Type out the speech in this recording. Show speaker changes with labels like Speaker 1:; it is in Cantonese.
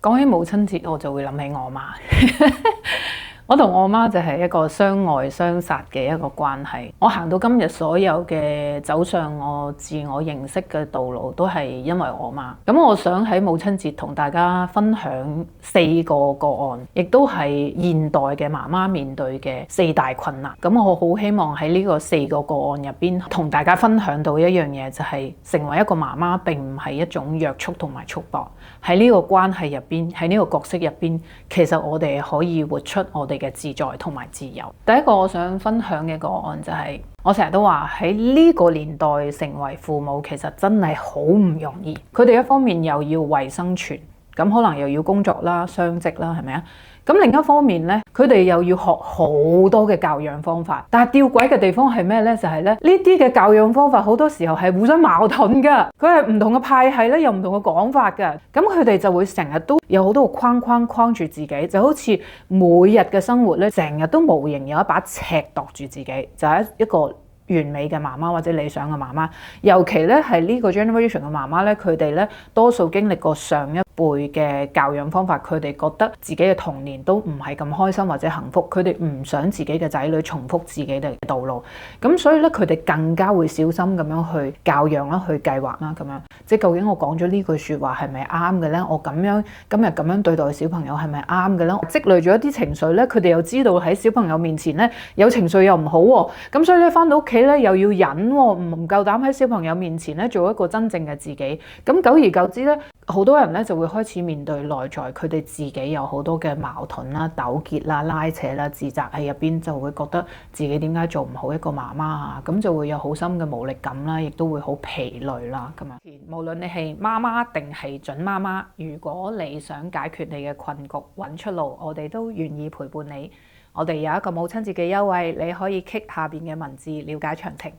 Speaker 1: 講起母親節，我就會諗起我媽。我同我媽就係一個相愛相殺嘅一個關係。我行到今日所有嘅走上我自我認識嘅道路，都係因為我媽。咁我想喺母親節同大家分享4個個案，亦都係現代嘅媽媽面對嘅4大困難。咁我好希望喺呢個4個個案入邊，同大家分享到一樣嘢，就係成為一個媽媽並唔係一種約束同埋束縛。喺呢個關係入邊，喺呢個角色入邊，其實我哋可以活出我哋嘅自在同埋自由。第一個我想分享嘅個案就係，我成日都話喺呢個年代成為父母其實真係好唔容易。佢哋一方面又要為生存，咁可能又要工作啦、雙職啦，係咪啊？咁另一方面呢，佢哋又要學好多嘅教養方法。但係吊詭嘅地方係咩呢？就係咧，呢啲嘅教養方法好多時候係互相矛盾㗎。佢係唔同嘅派系咧，有唔同嘅講法㗎。咁佢哋就會成日都有好多個框住自己，就好似每日嘅生活咧，成日都無形有一把尺度住自己，就係一個完美嘅媽媽或者理想嘅媽媽。尤其咧係呢個 generation 嘅媽媽咧，佢哋咧多數經歷過上一輩嘅教養方法，佢哋覺得自己嘅童年都唔係咁開心或者幸福，佢哋唔想自己嘅仔女重複自己嘅道路，咁所以咧佢哋更加會小心咁樣去教養啦，去計劃啦，咁樣即係究竟我講咗呢句説話係咪啱嘅咧？我咁樣今日咁樣對待小朋友係咪啱嘅咧？積累咗一啲情緒咧，佢哋又知道喺小朋友面前咧有情緒又唔好喎，咁所以咧返到屋企咧又要忍喎，唔夠膽喺小朋友面前咧做一個真正嘅自己，咁久而久之咧，好多人咧就會開始面對內在佢哋自己有好多嘅矛盾啦、糾結啦、拉扯啦、自責喺入邊，就會覺得自己點解做唔好一個媽媽啊？咁就會有好深嘅無力感啦，亦都會好疲累啦咁樣。無論你係媽媽定係準媽媽，如果你想解決你嘅困局、揾出路，我哋都願意陪伴你。我哋有一個母親節嘅優惠，你可以 click 下邊嘅文字了解詳情。